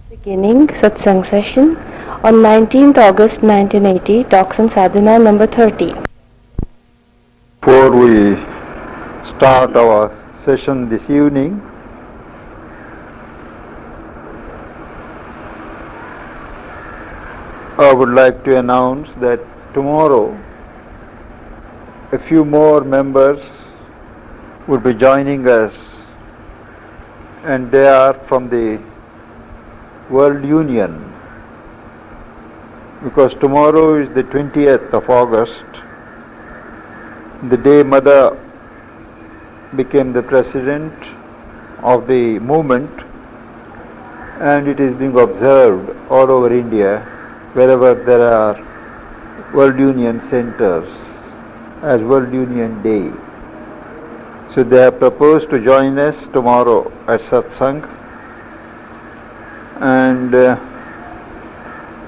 Beginning Satsang session on 19th August 1980, Talks on Sadhana number 30. Before we start our session this evening, I would like to announce that tomorrow a few more members will be joining us, and they are from the World Union, because tomorrow is the 20th of August, the day Mother became the president of the movement, and it is being observed all over India wherever there are World Union centers as World Union Day. So they have proposed to join us tomorrow at Satsang, and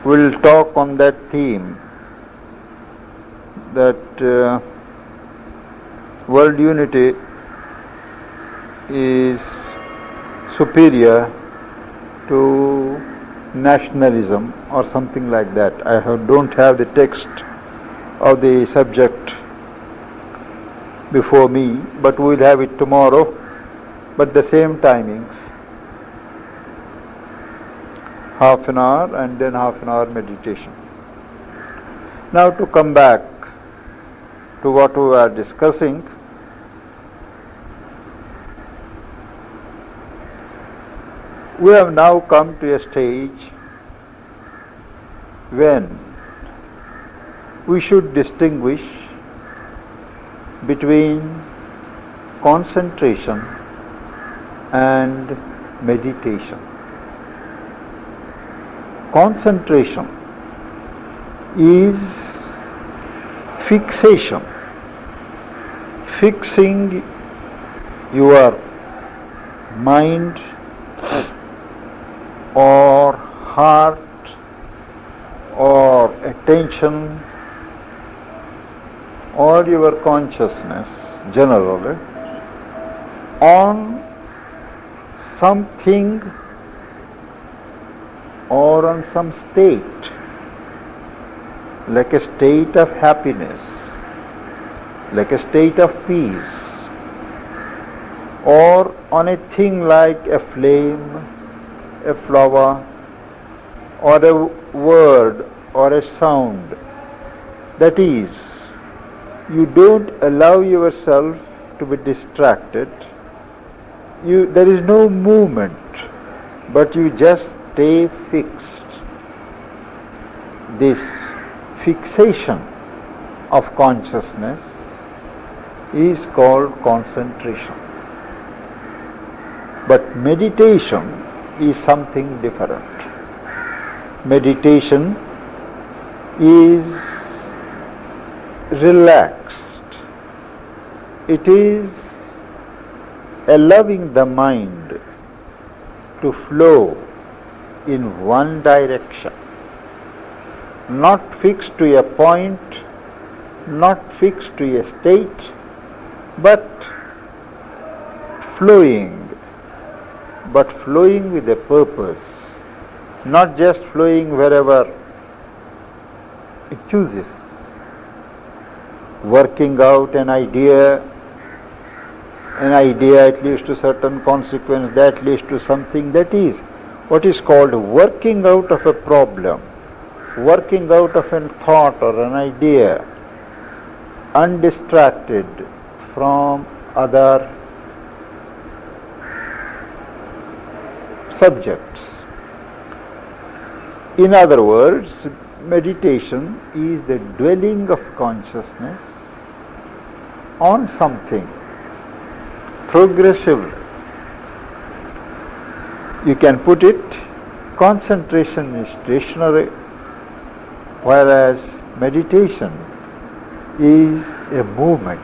we'll talk on that theme, that world unity is superior to nationalism or something like that. I don't have the text of the subject before me, but we'll have it tomorrow, but the same timings. Half an hour and then half an hour meditation. Now to come back to what we are discussing, we have now come to a stage when we should distinguish between concentration and meditation. Concentration is fixation, fixing your mind or heart or attention or your consciousness generally on something or on some state, like a state of happiness, like a state of peace, or on a thing like a flame, a flower, or a word or a sound. That is, you don't allow yourself to be distracted. There is no movement, but you just stay fixed. This fixation of consciousness is called concentration. But meditation is something different. Meditation is relaxed. It is allowing the mind to flow in one direction, not fixed to a point, not fixed to a state, but flowing with a purpose, not just flowing wherever it chooses. Working out an idea, it leads to certain consequence, that leads to something. That is what is called working out of a problem, working out of a thought or an idea, undistracted from other subjects. In other words, meditation is the dwelling of consciousness on something progressively. You can put it, concentration is stationary, whereas meditation is a movement.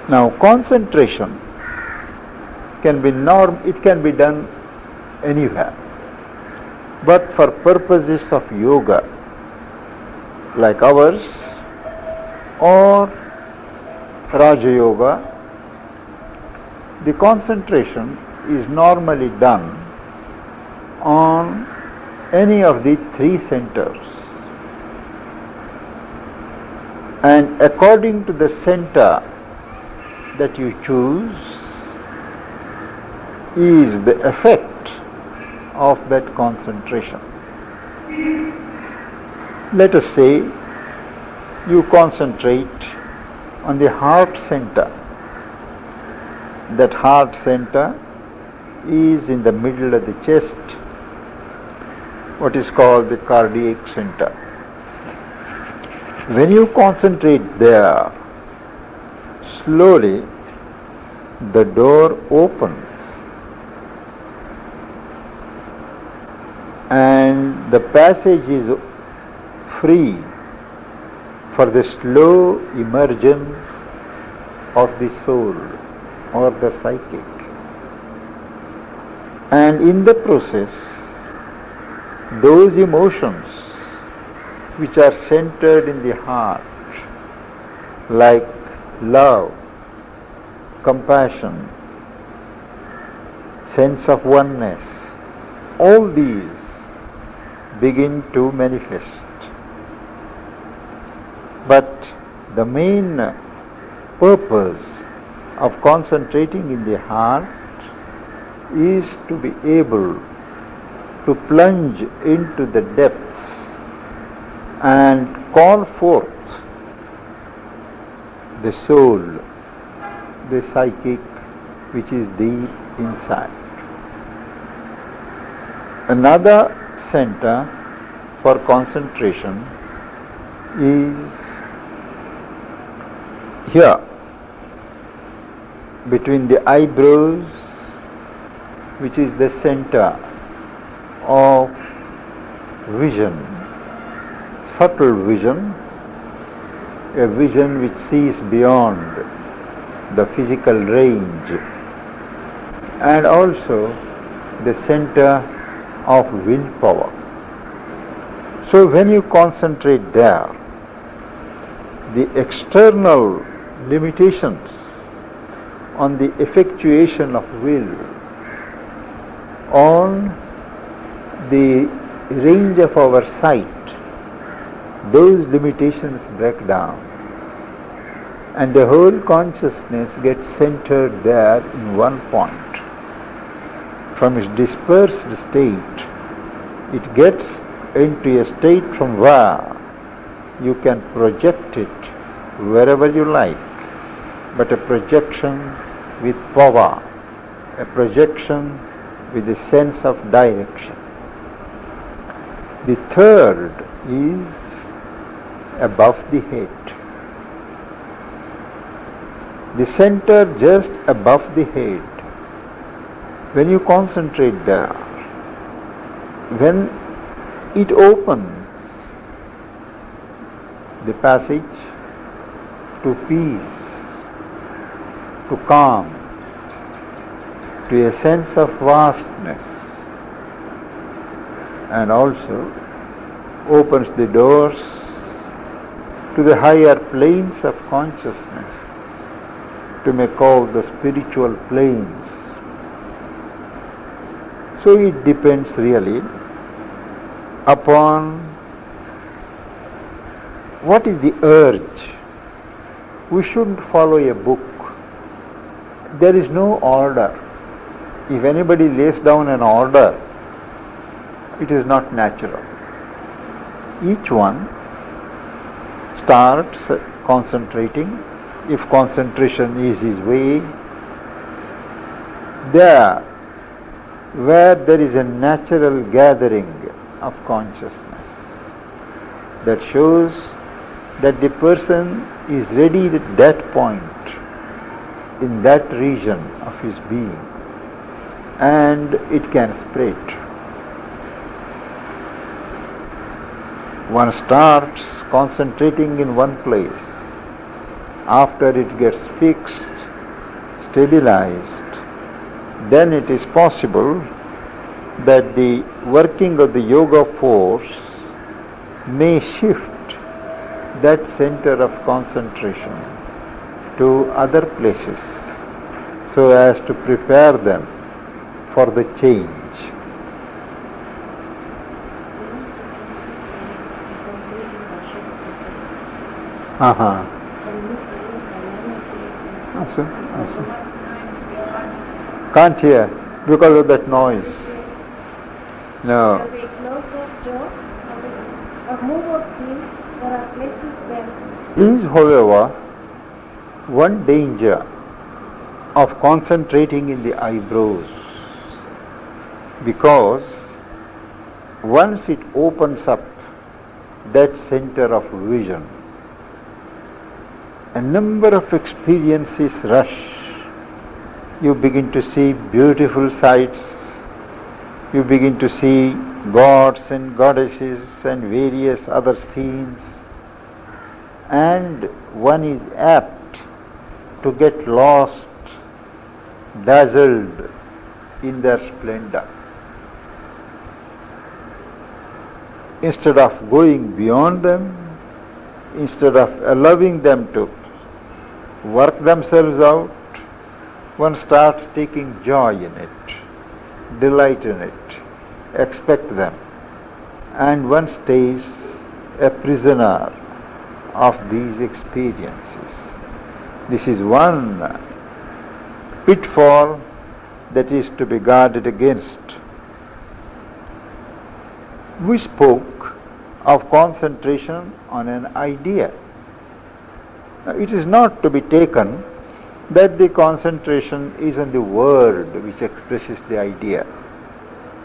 Now, concentration can be it can be done anywhere. But for purposes of yoga, like ours, or Raja Yoga, the concentration is normally done on any of the three centers. And according to the center that you choose is the effect of that concentration. Let us say you concentrate on the heart center. That heart center is in the middle of the chest, what is called the cardiac center. When you concentrate there, slowly the door opens and the passage is free for the slow emergence of the soul or the psychic. And in the process, those emotions which are centered in the heart, like love, compassion, sense of oneness, all these begin to manifest. But the main purpose of concentrating in the heart is to be able to plunge into the depths and call forth the soul, the psychic which is deep inside. Another center for concentration is here, between the eyebrows, which is the center of vision, subtle vision, a vision which sees beyond the physical range, and also the center of willpower. So when you concentrate there, the external limitations on the effectuation of will, on the range of our sight, those limitations break down and the whole consciousness gets centered there in one point. From its dispersed state, it gets into a state from where you can project it wherever you like, but a projection with power, a projection with a sense of direction. The third is above the head. The center just above the head. When you concentrate there, when it opens the passage to peace, to calm, to a sense of vastness, and also opens the doors to the higher planes of consciousness, to may call the spiritual planes. So it depends really upon what is the urge. We shouldn't follow a book. There is no order. If anybody lays down an order, it is not natural. Each one starts concentrating, if concentration is his way, there where there is a natural gathering of consciousness that shows that the person is ready at that point, in that region of his being, and it can spread. One starts concentrating in one place. After it gets fixed, stabilized, then it is possible that the working of the yoga force may shift that center of concentration to other places so as to prepare them for the change. Uh-huh. Awesome. Can't hear because of that noise. No. If we close that door or move out these, there are places there. Is, however, one danger of concentrating in the eyebrows, because once it opens up that center of vision, a number of experiences rush. You begin to see beautiful sights, you begin to see gods and goddesses and various other scenes, and one is apt to get lost, dazzled in their splendor. Instead of going beyond them, instead of allowing them to work themselves out, one starts taking joy in it, delight in it, expect them, and one stays a prisoner of these experiences. This is one pitfall that is to be guarded against. We spoke of concentration on an idea. Now, it is not to be taken that the concentration is on the word which expresses the idea.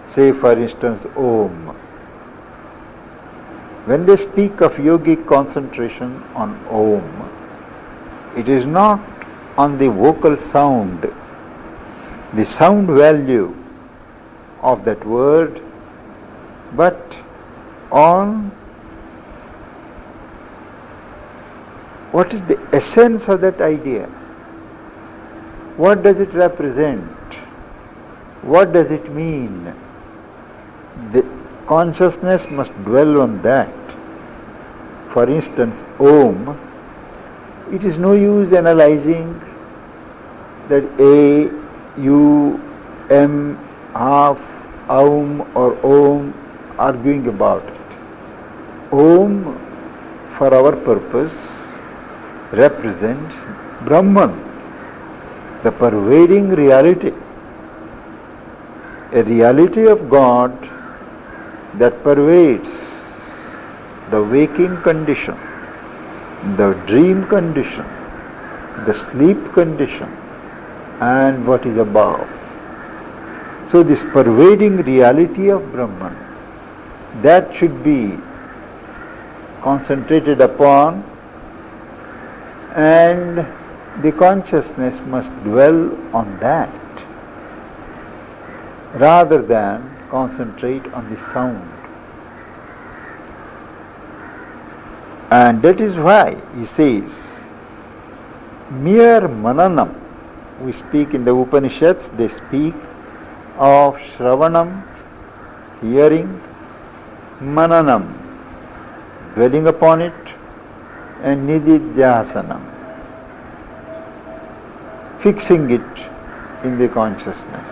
Say, for instance, Om. When they speak of yogic concentration on Om, it is not on the vocal sound, the sound value of that word, but on what is the essence of that idea. What does it represent? What does it mean? The consciousness must dwell on that. For instance, Om, it is no use analyzing that A, U, M, half, Aum or Om, arguing about it. Om, for our purpose, represents Brahman, the pervading reality, a reality of God that pervades the waking condition, the dream condition, the sleep condition, and what is above. So this pervading reality of Brahman, that should be concentrated upon, and the consciousness must dwell on that rather than concentrate on the sound. And that is why he says, mere mananam, we speak in the Upanishads, they speak of Shravanam, hearing, Mananam, dwelling upon it, and Nididhyasanam, fixing it in the consciousness.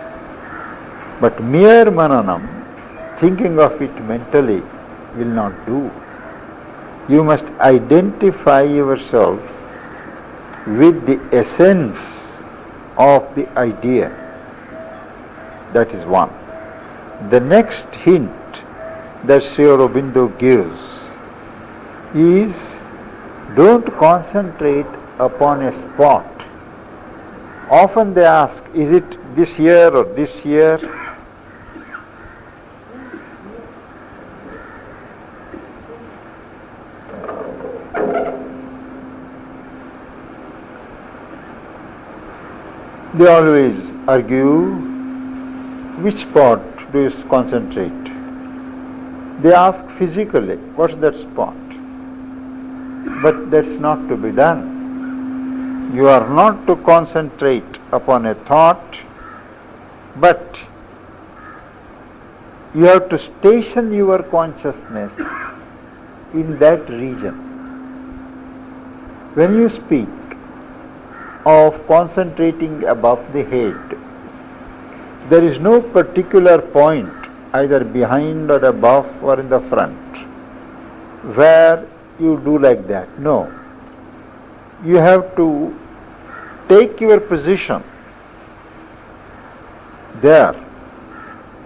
But mere Mananam, thinking of it mentally, will not do. You must identify yourself with the essence of the idea. That is one. The next hint that Sri Aurobindo gives is, don't concentrate upon a spot. Often they ask, is it this year or this year? They always argue, which spot do you concentrate? They ask physically, what's that spot? But that's not to be done. You are not to concentrate upon a thought, but you have to station your consciousness in that region. When you speak of concentrating above the head, there is no particular point, either behind or above or in the front, where you do like that. No. you have to take your position there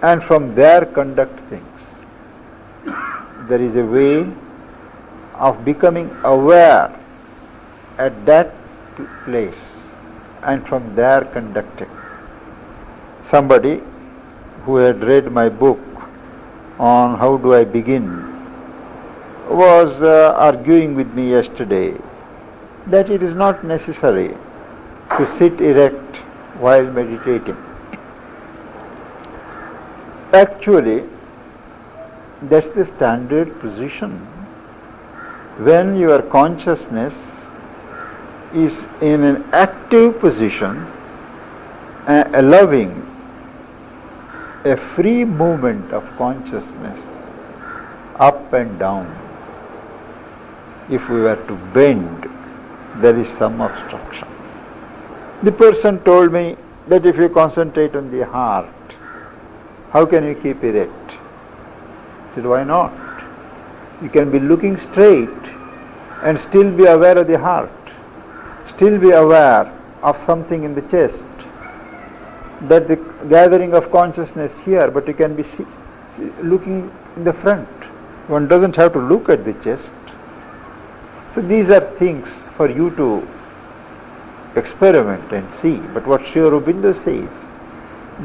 and from there conduct things. There is a way of becoming aware at that place and from there conducting. Somebody who had read my book on how do I begin was arguing with me yesterday that it is not necessary to sit erect while meditating. Actually, that's the standard position. When your consciousness is in an active position, allowing a free movement of consciousness up and down. If we were to bend, there is some obstruction. The person told me that if you concentrate on the heart, how can you keep erect? I said, why not? You can be looking straight and still be aware of the heart, still be aware of something in the chest, that the gathering of consciousness here, but you can be looking in the front. One doesn't have to look at the chest. So these are things for you to experiment and see. But what Sri Aurobindo says,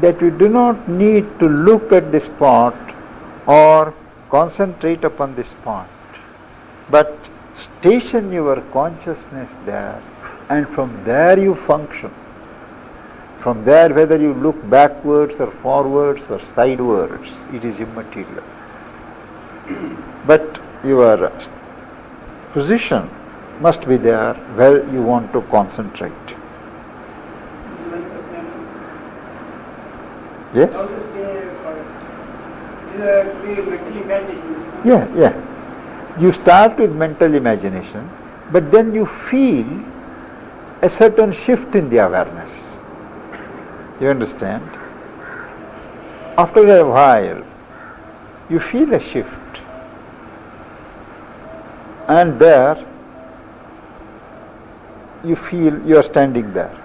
that you do not need to look at the spot or concentrate upon the spot, but station your consciousness there, and from there you function. From there, whether you look backwards or forwards or sidewards, it is immaterial. But your position must be there where you want to concentrate. Yes? Yeah. You start with mental imagination, but then you feel a certain shift in the awareness. You understand? After a while, you feel a shift. And there, you feel you are standing there.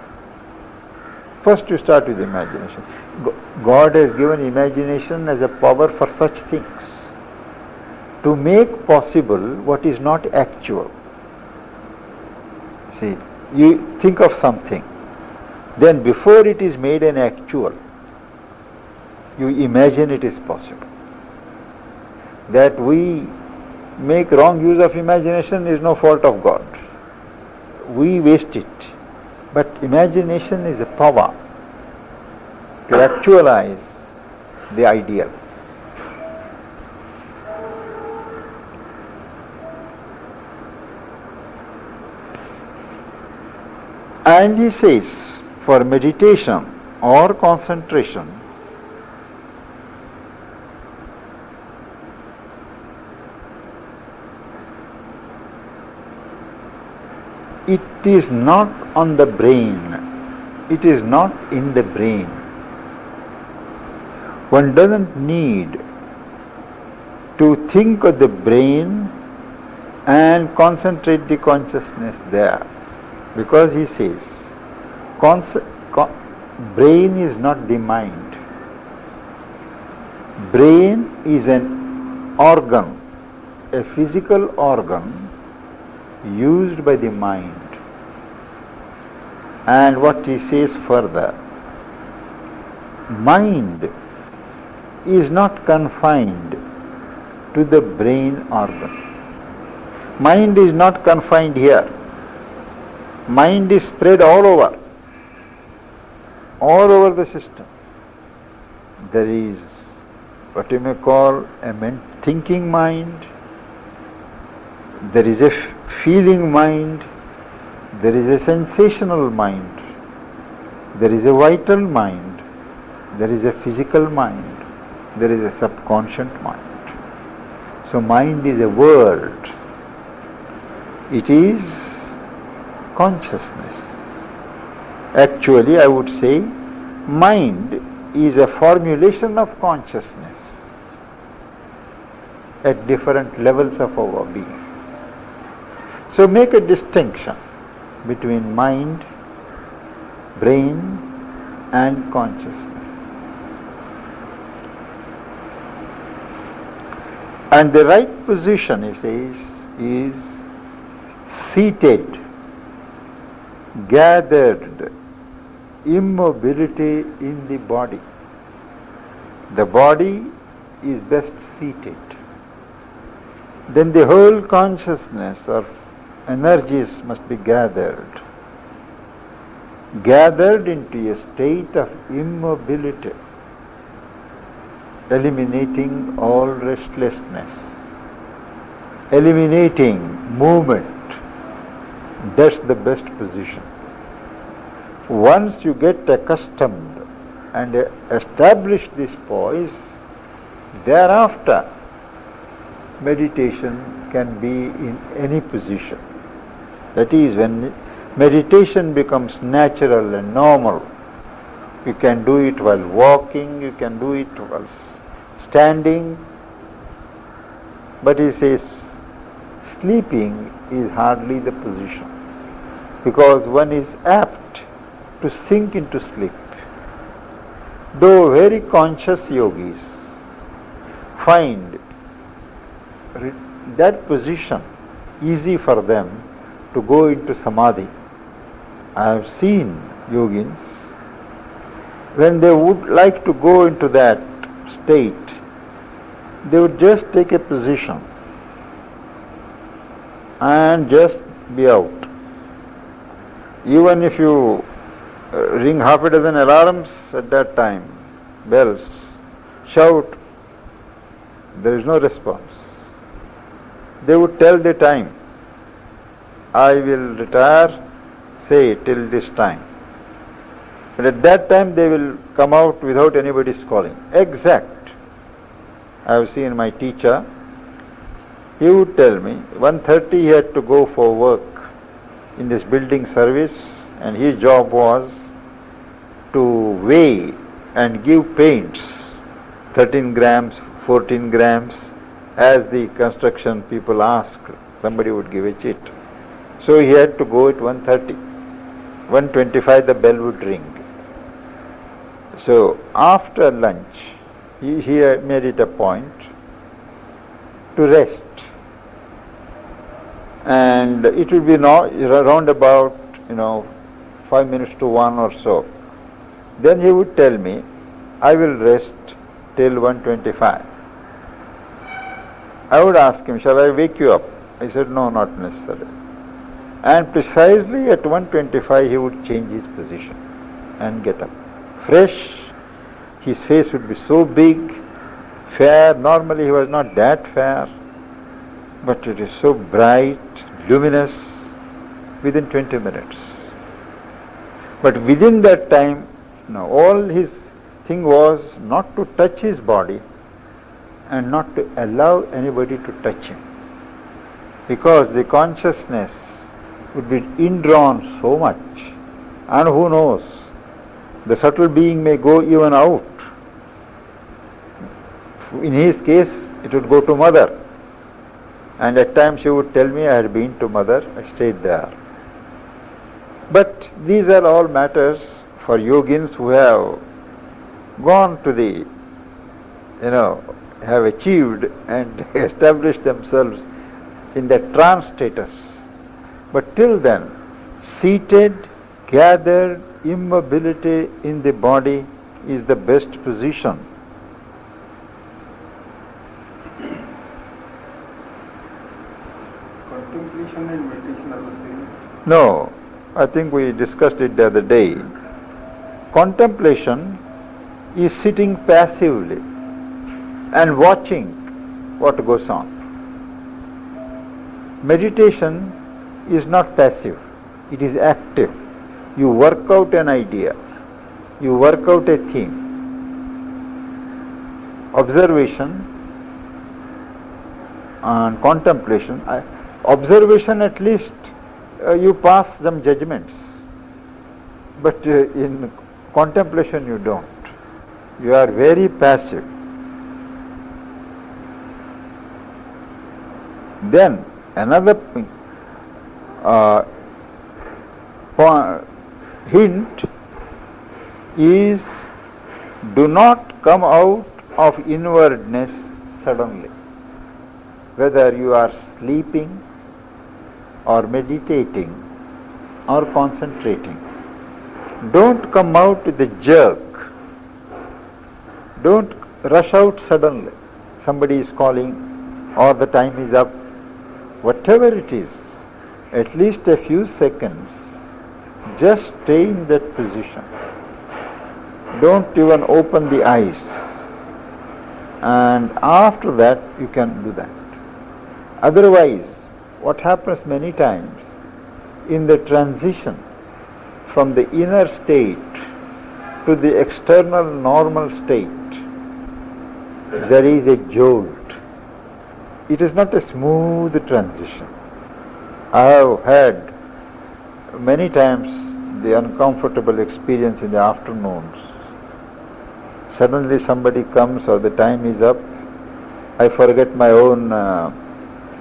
First you start with imagination. God has given imagination as a power for such things, to make possible what is not actual. See, you think of something, then before it is made an actual, you imagine it is possible. That we make wrong use of imagination is no fault of God. We waste it. But imagination is a power to actualize the ideal. And he says, for meditation or concentration, it is not on the brain, it is not in the brain. One doesn't need to think of the brain and concentrate the consciousness there, because he says, brain is not the mind. Brain is an organ, a physical organ used by the mind. And what he says further, mind is not confined to the brain organ. Mind is not confined here. Mind is spread all over the system. There is what you may call a thinking mind, there is a feeling mind, there is a sensational mind, there is a vital mind, there is a physical mind, there is a subconscious mind. So mind is a word. It is consciousness. Actually, I would say mind is a formulation of consciousness at different levels of our being. So make a distinction between mind, brain and consciousness. And the right position, he says, is seated, gathered, immobility in the body. The body is best seated. Then the whole consciousness or energies must be gathered into a state of immobility, eliminating all restlessness, eliminating movement. That's the best position. Once you get accustomed and establish this poise, thereafter meditation can be in any position. That is, when meditation becomes natural and normal, you can do it while walking, you can do it while standing. But he says, sleeping is hardly the position, because one is apt to sink into sleep. Though very conscious yogis find that position easy for them to go into samadhi. I have seen yogins, when they would like to go into that state, they would just take a position and just be out. Even if you ring half a dozen alarms at that time, bells, shout, there is no response. They would tell the time, I will retire, say till this time. But at that time they will come out without anybody's calling. Exact. I have seen my teacher, he would tell me, 1:30 he had to go for work in this building service, and his job was to weigh and give paints, 13 grams, 14 grams, as the construction people asked, somebody would give a cheat. So he had to go at 1:30. 1:25 the bell would ring. So after lunch, he made it a point to rest. And it would be around about, 5 minutes to 1 or so. Then he would tell me, I will rest till 1:25. I would ask him, shall I wake you up? He said, no, not necessary. And precisely at 1:25 he would change his position and get up. Fresh, his face would be so big, fair. Normally he was not that fair, but it is so bright, luminous, within 20 minutes. But within that time, all his thing was not to touch his body and not to allow anybody to touch him, because the consciousness would be indrawn so much, and who knows, the subtle being may go even out. In his case, it would go to mother, and at times she would tell me, I had been to mother, I stayed there. But these are all matters for yogins who have gone to the, have achieved and established themselves in that trance status. But till then, seated, gathered, immobility in the body is the best position. Contemplation and meditation are the same? No, I think we discussed it the other day. Contemplation is sitting passively and watching what goes on. Meditation is not passive, it is active. You work out an idea, you work out a theme. Observation and contemplation, observation at least you pass some judgments, but in contemplation you don't. You are very passive. Then another thing, hint is, do not come out of inwardness suddenly. Whether you are sleeping or meditating or concentrating, don't come out with a jerk. Don't rush out suddenly. Somebody is calling or the time is up. Whatever it is, at least a few seconds, just stay in that position. Don't even open the eyes. And after that, you can do that. Otherwise, what happens many times, in the transition from the inner state to the external normal state, there is a jolt. It is not a smooth transition. I have had many times the uncomfortable experience in the afternoons. Suddenly somebody comes or the time is up, I forget my own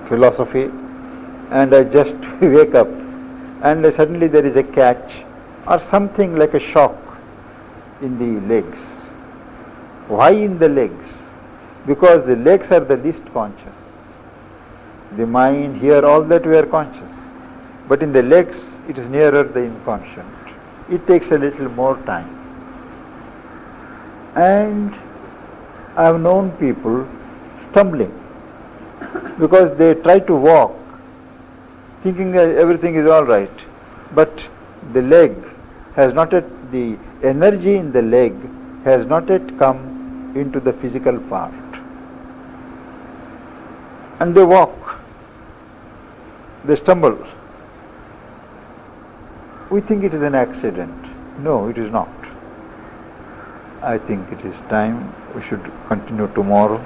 philosophy and I just wake up, and suddenly there is a catch or something like a shock in the legs. Why in the legs? Because the legs are the least conscious. The mind, here, all that we are conscious. But in the legs, it is nearer the inconscient. It takes a little more time. And I have known people stumbling because they try to walk thinking that everything is all right, but the leg has not yet, the energy in the leg has not yet come into the physical part. And they walk, they stumble. We think it is an accident. No, it is not. I think it is time we should continue tomorrow.